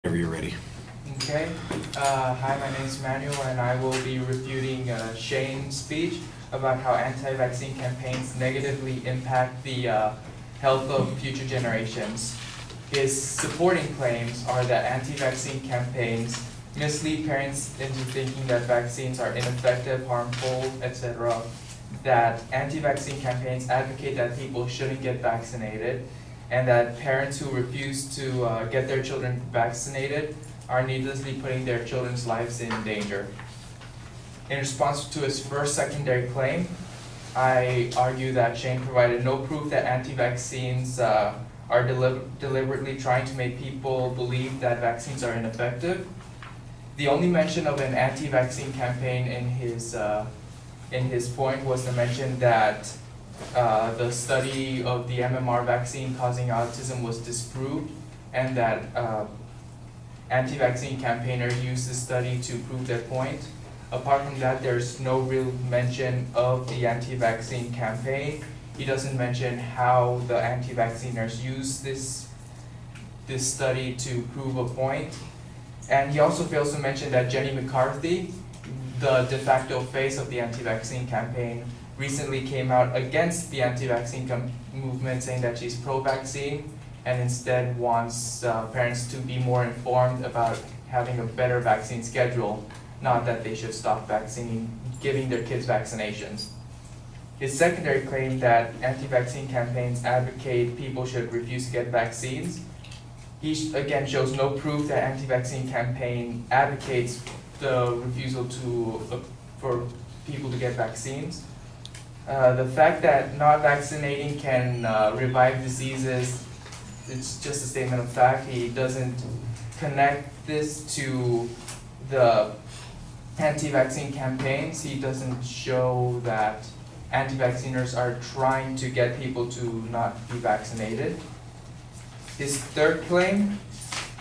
Whenever you're ready. Okay. Hi, my name is Emmanuel, and I will be refuting Shane's speech about how anti-vaccine campaigns negatively impact the health of future generations. His supporting claims are that anti-vaccine campaigns mislead parents into thinking that vaccines are ineffective, harmful, etc., that anti-vaccine campaigns advocate that people shouldn't get vaccinated, and that parents who refuse to get their children vaccinated are needlessly putting their children's lives in danger. In response to his first secondary claim, I argue that Shane provided no proof that anti-vaccines are deliberately trying to make people believe that vaccines are ineffective. The only mention of an anti-vaccine campaign in his point was the mention that the study of the MMR vaccine causing autism was disproved, and that anti-vaccine campaigners used the study to prove their point. Apart from that, there's no real mention of the anti-vaccine campaign. He doesn't mention how the anti-vacciners use this study to prove a point. And he also fails to mention that Jenny McCarthy, the de facto face of the anti-vaccine campaign, recently came out against the anti-vaccine movement, saying that she's pro-vaccine and instead wants parents to be more informed about having a better vaccine schedule, not that they should stop giving their kids vaccinations. His secondary claim that anti-vaccine campaigns advocate people should refuse to get vaccines, he again shows no proof that anti-vaccine campaign advocates the refusal for people to get vaccines. The fact that not vaccinating can revive diseases, it's just a statement of fact. He doesn't connect this to the anti-vaccine campaigns. He doesn't show that anti-vacciners are trying to get people to not be vaccinated. His third claim,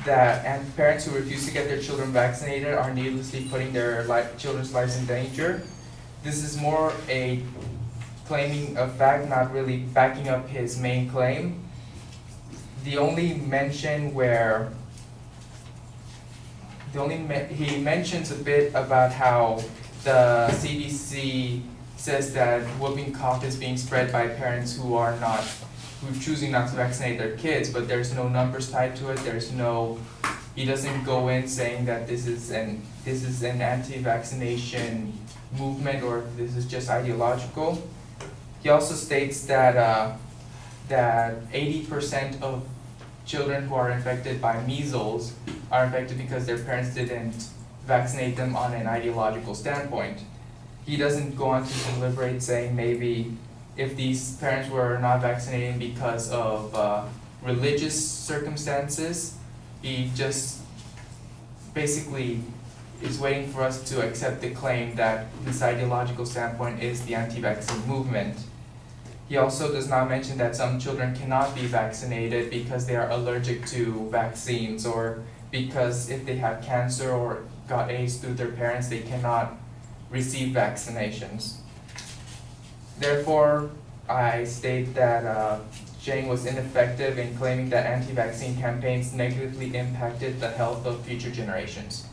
that parents who refuse to get their children vaccinated are needlessly putting their children's lives in danger. This is more a claiming a fact, not really backing up his main claim. The only mention where he mentions a bit about how the CDC says that whooping cough is being spread by parents who are choosing not to vaccinate their kids, but there's no numbers tied to it. He doesn't go in saying that this is an anti-vaccination movement or this is just ideological. He also states that 80% of children who are infected by measles are infected because their parents didn't vaccinate them on an ideological standpoint. He doesn't go on to deliberate saying maybe if these parents were not vaccinating because of religious circumstances. He just basically is waiting for us to accept the claim that this ideological standpoint is the anti-vaccine movement. He also does not mention that some children cannot be vaccinated because they are allergic to vaccines, or because if they have cancer or got AIDS through their parents, they cannot receive vaccinations. Therefore, I state that Shane was ineffective in claiming that anti-vaccine campaigns negatively impacted the health of future generations.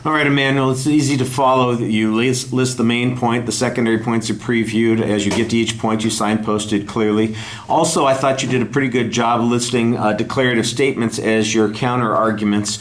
All right, Emmanuel, it's easy to follow. You list the main point. The secondary points are previewed. As you get to each point, you signposted clearly. Also, I thought you did a pretty good job listing declarative statements as your counter arguments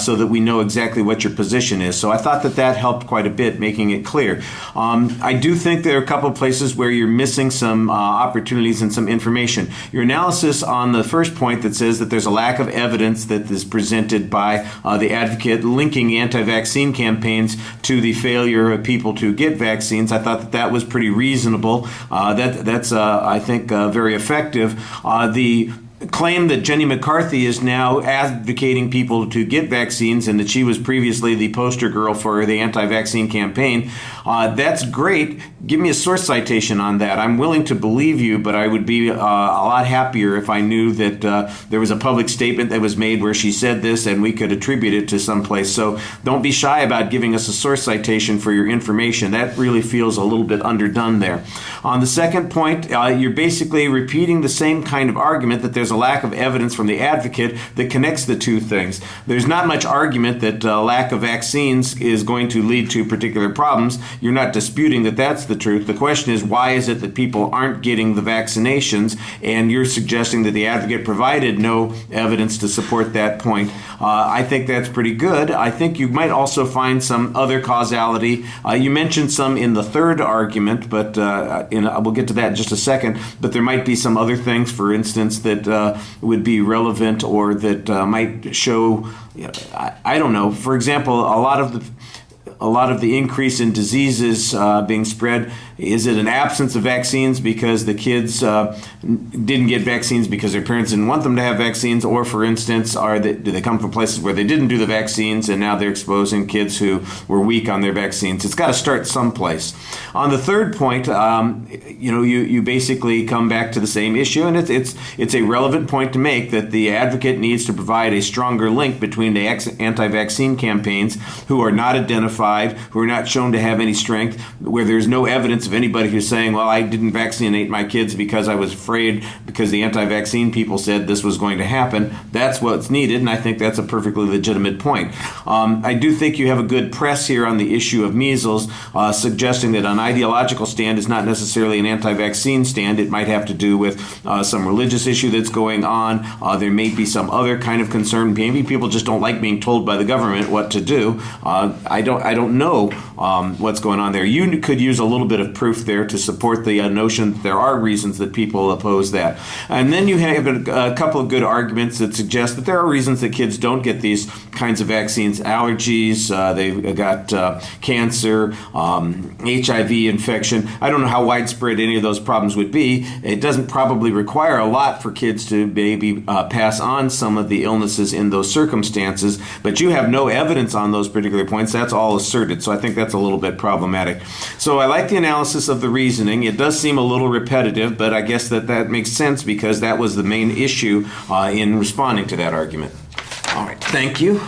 so that we know exactly what your position is. So I thought that helped quite a bit, making it clear. I do think there are a couple of places where you're missing some opportunities and some information. Your analysis on the first point that says that there's a lack of evidence that is presented by the advocate linking anti-vaccine campaigns to the failure of people to get vaccines. I thought that was pretty reasonable. That's I think, very effective. The claim that Jenny McCarthy is now advocating people to get vaccines and that she was previously the poster girl for the anti-vaccine campaign. That's great. Give me a source citation on that. I'm willing to believe you, but I would be a lot happier if I knew that there was a public statement that was made where she said this and we could attribute it to someplace. So don't be shy about giving us a source citation for your information. That really feels a little bit underdone there. On the second point, you're basically repeating the same kind of argument that there's a lack of evidence from the advocate that connects the two things. There's not much argument that lack of vaccines is going to lead to particular problems. You're not disputing that that's the truth. The question is, why is it that people aren't getting the vaccinations? And you're suggesting that the advocate provided no evidence to support that point. I think that's pretty good. I think you might also find some other causality. You mentioned some in the third argument, but we'll get to that in just a second. But there might be some other things, for instance, that would be relevant or that might show, I don't know. For example, a lot of the increase in diseases being spread, is it an absence of vaccines because the kids didn't get vaccines because their parents didn't want them to have vaccines? Or, for instance, do they come from places where they didn't do the vaccines and now they're exposing kids who were weak on their vaccines? It's got to start someplace. On the third point, you basically come back to the same issue, and it's a relevant point to make that the advocate needs to provide a stronger link between the anti-vaccine campaigns who are not identified, who are not shown to have any strength, where there's no evidence of anybody who's saying, well, I didn't vaccinate my kids because I was afraid because the anti-vaccine people said this was going to happen. That's what's needed, and I think that's a perfectly legitimate point. I do think you have a good press here on the issue of measles, suggesting that an ideological stand is not necessarily an anti-vaccine stand. It might have to do with some religious issue that's going on. There may be some other kind of concern. Maybe people just don't like being told by the government what to do. I don't know what's going on there. You could use a little bit of proof there to support the notion that there are reasons that people oppose that. And then you have a couple of good arguments that suggest that there are reasons that kids don't get these kinds of vaccines. Allergies, they've got cancer, HIV infection. I don't know how widespread any of those problems would be. It doesn't probably require a lot for kids to maybe pass on some of the illnesses in those circumstances, but you have no evidence on those particular points. That's all asserted, so I think that's a little bit problematic. So I like the analysis of the reasoning. It does seem a little repetitive, but I guess that makes sense because that was the main issue in responding to that argument. All right, thank you.